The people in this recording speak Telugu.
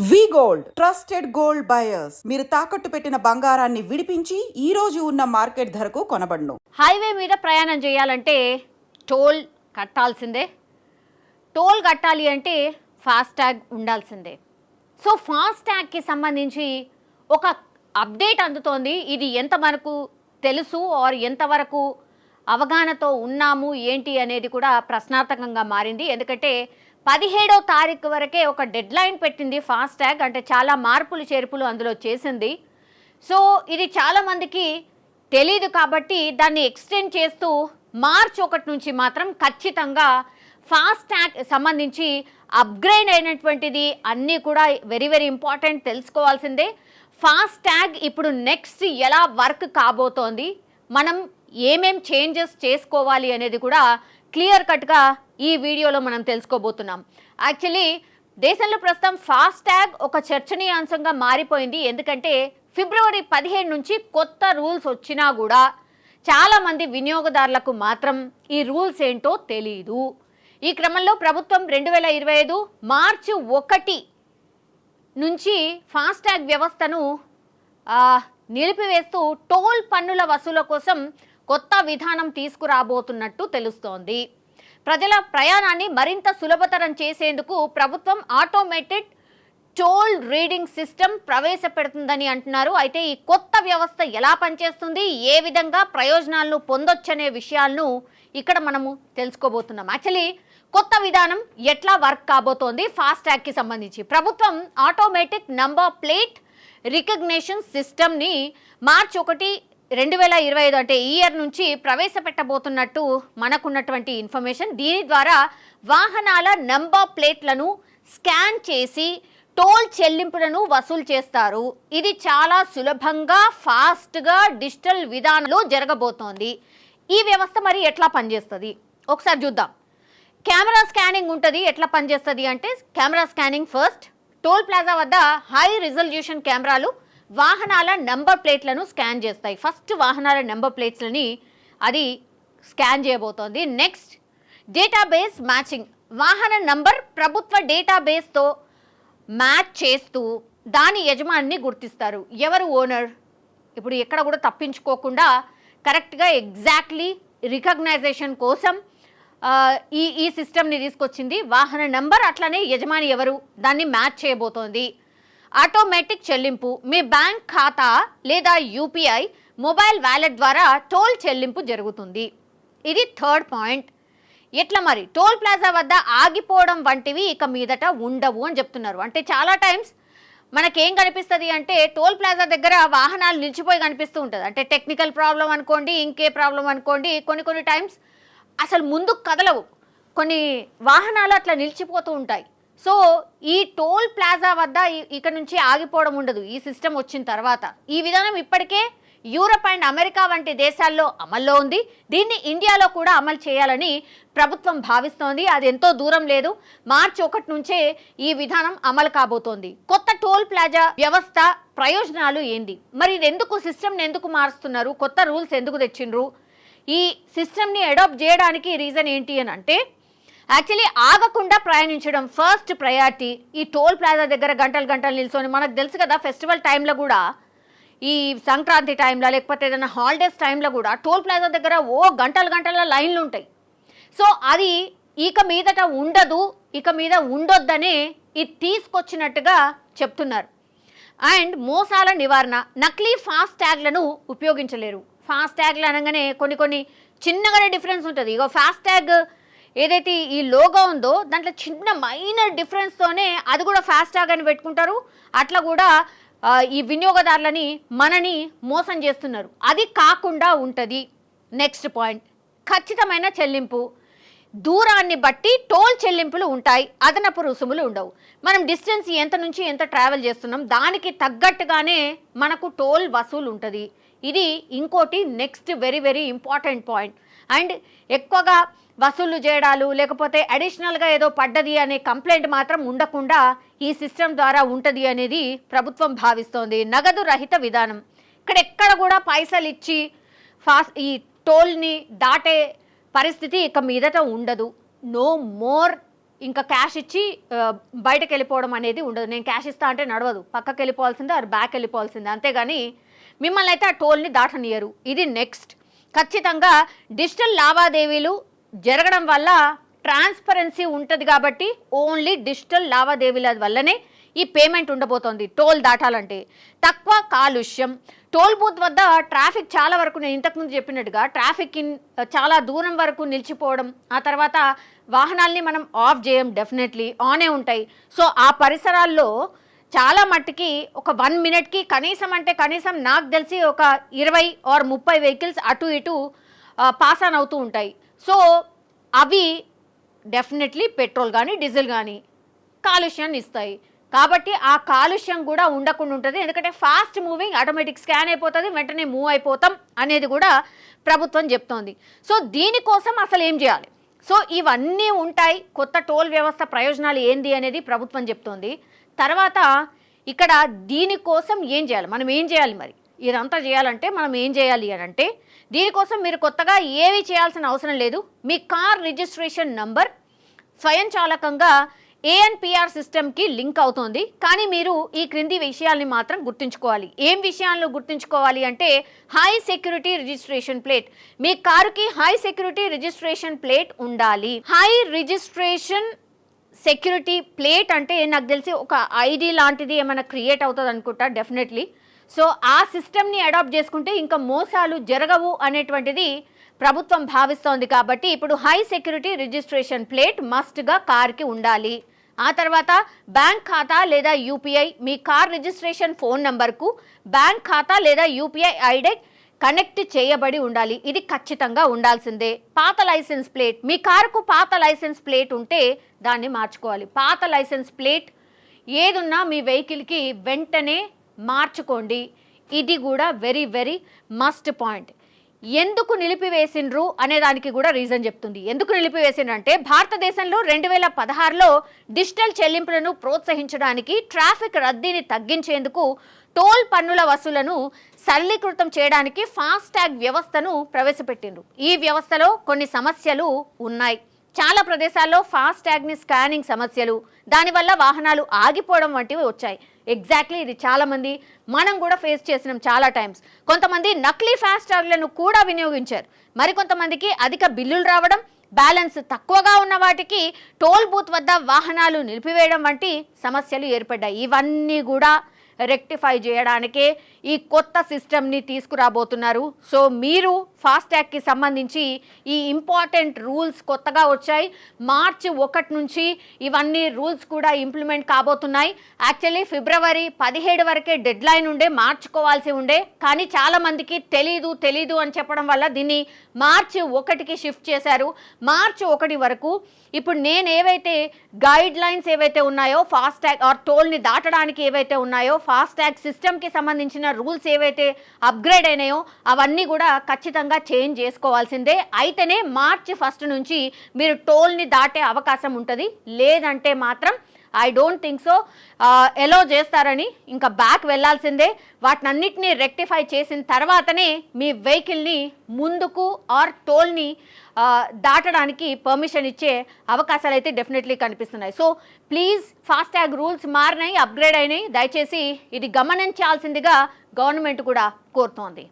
వి గోల్డ్ ట్రస్టెడ్ గోల్డ్ బయర్స్ మీరు తాకట్టు పెట్టిన బంగారాన్ని విడిపించి ఈ రోజు ఉన్న మార్కెట్ ధరకు కొనబడును. హైవే మీద ప్రయాణం చేయాలంటే టోల్ కట్టాల్సిందే. టోల్ కట్టాలి అంటే ఫాస్టాగ్ ఉండాల్సిందే. సో ఫాస్టాగ్కి సంబంధించి ఒక అప్డేట్ అందుతోంది. ఇది ఎంత మనకు తెలుసు ఆర్ ఎంతవరకు అవగాహనతో ఉన్నాము ఏంటి అనేది కూడా ప్రశ్నార్థకంగా మారింది. ఎందుకంటే 17వ తారీఖు వరకే ఒక డెడ్ లైన్ పెట్టింది ఫాస్టాగ్. అంటే చాలా మార్పులు చేర్పులు అందులో చేసింది. సో ఇది చాలామందికి తెలీదు కాబట్టి దాన్ని ఎక్స్టెండ్ చేస్తూ మార్చ్ 1 నుంచి మాత్రం ఖచ్చితంగా ఫాస్టాగ్ సంబంధించి అప్గ్రేడ్ అయినటువంటిది అన్నీ కూడా వెరీ వెరీ ఇంపార్టెంట్, తెలుసుకోవాల్సిందే. ఫాస్టాగ్ ఇప్పుడు నెక్స్ట్ ఎలా వర్క్ కాబోతోంది, మనం ఏమేం చేంజెస్ చేసుకోవాలి అనేది కూడా క్లియర్ కట్గా ఈ వీడియోలో మనం తెలుసుకోబోతున్నాం. యాక్చువల్లీ దేశంలో ప్రస్తుతం ఫాస్టాగ్ ఒక చర్చనీయాంశంగా మారిపోయింది. ఎందుకంటే ఫిబ్రవరి 17 నుంచి కొత్త రూల్స్ వచ్చినా కూడా చాలామంది వినియోగదారులకు మాత్రం ఈ రూల్స్ ఏంటో తెలీదు. ఈ క్రమంలో ప్రభుత్వం 2025 మార్చి 1 నుంచి ఫాస్టాగ్ వ్యవస్థను నిలిపివేస్తూ టోల్ పన్నుల వసూల కోసం కొత్త విధానం తీసుకురాబోతున్నట్టు తెలుస్తోంది. ప్రజల ప్రయాణాన్ని మరింత సులభతరం చేసేందుకు ప్రభుత్వం ఆటోమేటెడ్ టోల్ రీడింగ్ సిస్టమ్ ప్రవేశపెడుతుందని అంటున్నారు. అయితే ఈ కొత్త వ్యవస్థ ఎలా పనిచేస్తుంది, ఏ విధంగా ప్రయోజనాలను పొందొచ్చనే విషయాలను ఇక్కడ మనము తెలుసుకోబోతున్నాం. యాక్చువల్లీ కొత్త విధానం ఎట్లా వర్క్ కాబోతోంది ఫాస్టాగ్కి సంబంధించి. ప్రభుత్వం ఆటోమేటిక్ నంబర్ ప్లేట్ రికగ్నిషన్ సిస్టమ్ని మార్చి 1, 2025 అంటే ఈ ఇయర్ నుంచి ప్రవేశపెట్టబోతున్నట్టు మనకున్నటువంటి ఇన్ఫర్మేషన్. దీని ద్వారా వాహనాల నంబర్ ప్లేట్లను స్కాన్ చేసి టోల్ చెల్లింపులను వసూలు చేస్తారు. ఇది చాలా సులభంగా ఫాస్ట్గా డిజిటల్ విధానంలో జరగబోతోంది. ఈ వ్యవస్థ మరి ఎట్లా పనిచేస్తుంది ఒకసారి చూద్దాం. కెమెరా స్కానింగ్ ఉంటుంది. ఎట్లా పనిచేస్తుంది అంటే camera scanning first. Toll plaza వద్ద హై రిజల్యూషన్ కెమెరాలు వాహనాల నంబర్ ప్లేట్లను స్కాన్ చేస్తాయి. ఫస్ట్ వాహనాల నంబర్ ప్లేట్స్లని అది స్కాన్ చేయబోతోంది. Next database matching. వాహన నంబర్ ప్రభుత్వ డేటాబేస్తో మ్యాచ్ చేస్తూ దాని యజమానిని గుర్తిస్తారు. ఎవరు ఓనర్, ఇప్పుడు ఎక్కడ కూడా తప్పించుకోకుండా కరెక్ట్గా ఎగ్జాక్ట్లీ రికగ్నైజేషన్ కోసం ఈ సిస్టమ్ని తీసుకొచ్చింది. వాహన నంబర్ అట్లనే యజమాని ఎవరు దాన్ని మ్యాచ్ చేయబోతోంది. ఆటోమేటిక్ చెల్లింపు. మీ బ్యాంక్ ఖాతా లేదా యూపీఐ మొబైల్ వ్యాలెట్ ద్వారా టోల్ చెల్లింపు జరుగుతుంది. ఇది థర్డ్ పాయింట్. ఎట్లా మరి టోల్ ప్లాజా వద్ద ఆగిపోవడం వంటివి ఇక మీదట ఉండవు అని చెప్తున్నారు. అంటే చాలా టైమ్స్ మనకేం కనిపిస్తుంది అంటే టోల్ ప్లాజా దగ్గర వాహనాలు నిలిచిపోయి కనిపిస్తూ ఉంటుంది. అంటే టెక్నికల్ ప్రాబ్లం అనుకోండి, ఇంకే ప్రాబ్లం అనుకోండి, కొన్ని టైమ్స్ అసలు ముందుకు కదలవు, కొన్ని వాహనాలు అట్లా నిలిచిపోతూ ఉంటాయి. సో ఈ టోల్ ప్లాజా వద్ద ఇక నుంచి ఆగిపోవడం ఉండదు ఈ సిస్టమ్ వచ్చిన తర్వాత. ఈ విధానం ఇప్పటికే యూరప్ అండ్ అమెరికా వంటి దేశాల్లో అమల్లో ఉంది. దీన్ని ఇండియాలో కూడా అమలు చేయాలని ప్రభుత్వం భావిస్తోంది. అది ఎంతో దూరం లేదు, మార్చి 1 నుంచే ఈ విధానం అమలు కాబోతోంది. కొత్త టోల్ ప్లాజా వ్యవస్థ ప్రయోజనాలు ఏంది, మరి ఇది ఎందుకు సిస్టమ్ని ఎందుకు మారుస్తున్నారు, కొత్త రూల్స్ ఎందుకు తెచ్చిండ్రు, ఈ సిస్టమ్ని అడాప్ట్ చేయడానికి రీజన్ ఏంటి అని అంటే యాక్చువల్లీ ఆగకుండా ప్రయాణించడం ఫస్ట్ ప్రయారిటీ. ఈ టోల్ ప్లాజా దగ్గర గంటలు నిల్చొని, మనకు తెలుసు కదా ఫెస్టివల్ టైంలో కూడా, ఈ సంక్రాంతి టైంలో లేకపోతే ఏదైనా హాలిడేస్ టైంలో కూడా టోల్ ప్లాజా దగ్గర గంటల లైన్లు ఉంటాయి. సో అది ఇక మీదట ఉండదు, ఇక మీద ఉండొద్దనే ఇది తీసుకొచ్చినట్టుగా చెప్తున్నారు. అండ్ మోసాల నివారణ. నకిలీ ఫాస్టాగ్లను ఉపయోగించలేరు. ఫాస్టాగ్లు అనగానే కొన్ని చిన్నగానే డిఫరెన్స్ ఉంటుంది. ఇగో ఫాస్టాగ్ ఏదైతే ఈ లోగో ఉందో దాంట్లో చిన్న మైనర్ డిఫరెన్స్తోనే అది కూడా ఫాస్టాగ్ అని పెట్టుకుంటారు. అట్లా కూడా ఈ వినియోగదారులని మనని మోసం చేస్తున్నారు. అది కాకుండా ఉంటుంది. నెక్స్ట్ పాయింట్ ఖచ్చితమైన చెల్లింపు. దూరాన్ని బట్టి టోల్ చెల్లింపులు ఉంటాయి, అదనపు రుసుములు ఉండవు. మనం డిస్టెన్స్ ఎంత నుంచి ఎంత ట్రావెల్ చేస్తున్నాం దానికి తగ్గట్టుగానే మనకు టోల్ వసూలు ఉంటుంది. ఇది ఇంకోటి next very very important point. And ఎక్కువగా వసూలు చేయడాలు లేకపోతే అడిషనల్గా ఏదో పడ్డది అనే కంప్లైంట్ మాత్రం ఉండకుండా ఈ సిస్టమ్ ద్వారా ఉంటుంది అనేది ప్రభుత్వం భావిస్తోంది. నగదు రహిత విధానం. ఎక్కడ కూడా పైసలు ఇచ్చి ఈ టోల్ని దాటే పరిస్థితి ఇక మీదట ఉండదు. నో మోర్ ఇంకా క్యాష్ ఇచ్చి బయటకు వెళ్ళిపోవడం అనేది ఉండదు. నేను క్యాష్ ఇస్తా అంటే నడవదు, పక్కకి వెళ్ళిపోవాల్సిందే ఆర్ బ్యాక్ వెళ్ళిపోవాల్సిందే, అంతేగాని మిమ్మల్ని అయితే ఆ టోల్ని దాటనియరు. ఇది నెక్స్ట్. ఖచ్చితంగా డిజిటల్ లావాదేవీలు జరగడం వల్ల ట్రాన్స్పరెన్సీ ఉంటుంది కాబట్టి ఓన్లీ డిజిటల్ లావాదేవీల వల్లనే ఈ పేమెంట్ ఉండబోతోంది. టోల్ దాటాలంటే తక్కువ కాలుష్యం. టోల్ బూత్ వద్ద ట్రాఫిక్ చాలా వరకు, నేను ఇంతకుముందు చెప్పినట్టుగా ట్రాఫిక్ చాలా దూరం వరకు నిలిచిపోవడం, ఆ తర్వాత వాహనాల్ని మనం ఆఫ్ చేయం, డెఫినెట్లీ ఆనే ఉంటాయి. సో ఆ పరిసరాల్లో చాలా మట్టుకి ఒక 1 మినిట్కి కనీసం నాకు తెలిసి ఒక 20 or 30 వెహికల్స్ అటు ఇటు పాస్ ఆన్ అవుతూ ఉంటాయి. సో అవి డెఫినెట్లీ పెట్రోల్ కానీ డీజిల్ కానీ కాలుష్యాన్ని ఇస్తాయి. కాబట్టి ఆ కాలుష్యం కూడా ఉండకుండా ఉంటుంది. ఎందుకంటే ఫాస్ట్ మూవింగ్, ఆటోమేటిక్ స్కాన్ అయిపోతుంది, వెంటనే మూవ్ అయిపోతాం అనేది కూడా ప్రభుత్వం చెప్తోంది. సో దీనికోసం అసలు ఏం చేయాలి? సో ఇవన్నీ ఉంటాయి. కొత్త టోల్ వ్యవస్థ ప్రయోజనాలు ఏంది అనేది ప్రభుత్వం చెప్తోంది. తర్వాత ఇక్కడ దీనికోసం ఏం చేయాలి, మనం ఏం చేయాలి? మరి ఇదంతా చేయాలంటే మనం ఏం చేయాలి అని అంటే, దీనికోసం మీరు కొత్తగా ఏవి చేయాల్సిన అవసరం లేదు. మీ కార్ రిజిస్ట్రేషన్ నంబర్ స్వయంచాలకంగా ఏఎన్పిఆర్ సిస్టమ్కి లింక్ అవుతోంది. కానీ మీరు ఈ క్రింది విషయాల్ని మాత్రం గుర్తుంచుకోవాలి. ఏం విషయాలను గుర్తుంచుకోవాలి అంటే, హై సెక్యూరిటీ రిజిస్ట్రేషన్ ప్లేట్. మీ కారుకి హై సెక్యూరిటీ రిజిస్ట్రేషన్ ప్లేట్ ఉండాలి. హై రిజిస్ట్రేషన్ సెక్యూరిటీ ప్లేట్ అంటే నాకు తెలిసి ఒక ఐడి లాంటిది ఏమైనా క్రియేట్ అవుతుంది అనుకుంటా, డెఫినెట్లీ. సో ఆ సిస్టమ్ని అడాప్ట్ చేసుకుంటే ఇంకా మోసాలు జరగవు అనేటువంటిది ప్రభుత్వం భావిస్తోంది. కాబట్టి ఇప్పుడు హై సెక్యూరిటీ రిజిస్ట్రేషన్ ప్లేట్ మస్ట్గా కార్కి ఉండాలి. ఆ తర్వాత బ్యాంక్ ఖాతా లేదా యూపీఐ, మీ కార్ రిజిస్ట్రేషన్ ఫోన్ నంబర్కు బ్యాంక్ ఖాతా లేదా యూపీఐ ఐడి కనెక్ట్ చేయబడి ఉండాలి. ఇది ఖచ్చితంగా ఉండాల్సిందే. పాత లైసెన్స్ ప్లేట్, మీ కారుకు పాత లైసెన్స్ ప్లేట్ ఉంటే దాన్ని మార్చుకోవాలి. పాత లైసెన్స్ ప్లేట్ ఏదున్నా మీ వెహికల్కి వెంటనే మార్చుకోండి. ఇది కూడా వెరీ వెరీ మస్ట్ పాయింట్. ఎందుకు నిలిపివేసిండ్రు అనే దానికి కూడా రీజన్ చెప్తుంది. ఎందుకు నిలిపివేసిండ్రు అంటే, భారతదేశంలో 2016లో డిజిటల్ చెల్లింపులను ప్రోత్సహించడానికి, ట్రాఫిక్ రద్దీని తగ్గించేందుకు టోల్ పన్నుల వసూలను సరళీకృతం చేయడానికి ఫాస్టాగ్ వ్యవస్థను ప్రవేశపెట్టిండ్రు. ఈ వ్యవస్థలో కొన్ని సమస్యలు ఉన్నాయి. చాలా ప్రదేశాల్లో ఫాస్టాగ్ని స్కానింగ్ సమస్యలు, దానివల్ల వాహనాలు ఆగిపోవడం వంటివి వచ్చాయి. ఎగ్జాక్ట్లీ ఇది చాలామంది, మనం కూడా ఫేస్ చేసినాం చాలా టైమ్స్. కొంతమంది నకిలీ ఫాస్టాగ్లను కూడా వినియోగించారు. మరికొంతమందికి అధిక బిల్లులు రావడం, బ్యాలెన్స్ తక్కువగా ఉన్న వాటికి టోల్ బూత్ వద్ద వాహనాలు నిలిపివేయడం వంటి సమస్యలు ఏర్పడ్డాయి. ఇవన్నీ కూడా రెక్టిఫై చేయడానికే ఈ కొత్త సిస్టమ్ని తీసుకురాబోతున్నారు. సో మీరు ఫాస్టాగ్కి సంబంధించి ఈ ఇంపార్టెంట్ రూల్స్ కొత్తగా వచ్చాయి. మార్చి 1 నుంచి ఇవన్నీ రూల్స్ కూడా ఇంప్లిమెంట్ కాబోతున్నాయి. యాక్చువల్లీ ఫిబ్రవరి 17 వరకే డెడ్ లైన్ ఉండే, మార్చుకోవాల్సి ఉండే. కానీ చాలామందికి తెలీదు అని చెప్పడం వల్ల దీన్ని మార్చి 1కి షిఫ్ట్ చేశారు. మార్చి 1 వరకు ఇప్పుడు నేను ఏవైతే గైడ్ లైన్స్ ఏవైతే ఉన్నాయో, ఫాస్టాగ్ ఆర్ టోల్ని దాటడానికి ఏవైతే ఉన్నాయో, ఫాస్టాగ్ సిస్టమ్కి సంబంధించిన రూల్స్ ఏవైతే అప్గ్రేడ్ అయినాయో అవన్నీ కూడా ఖచ్చితంగా చేంజ్ చేసుకోవాల్సిందే. అయితేనే మార్చి 1 నుంచి మీరు టోల్ని దాటే అవకాశం ఉంటుంది. లేదంటే మాత్రం ఐ డోంట్ థింక్ సో ఎలో చేస్తారని, ఇంకా బ్యాక్ వెళ్ళాల్సిందే. వాటినన్నిటినీ రెక్టిఫై చేసిన తర్వాతనే మీ వెహికల్ని ముందుకు ఆర్ టోల్ని దాటడానికి పర్మిషన్ ఇచ్చే అవకాశాలు అయితే డెఫినెట్లీ కనిపిస్తున్నాయి. సో ప్లీజ్, ఫాస్టాగ్ రూల్స్ మారినాయి, అప్గ్రేడ్ అయినాయి. దయచేసి ఇది గమనించాల్సిందిగా గవర్నమెంట్ కూడా కోరుతోంది.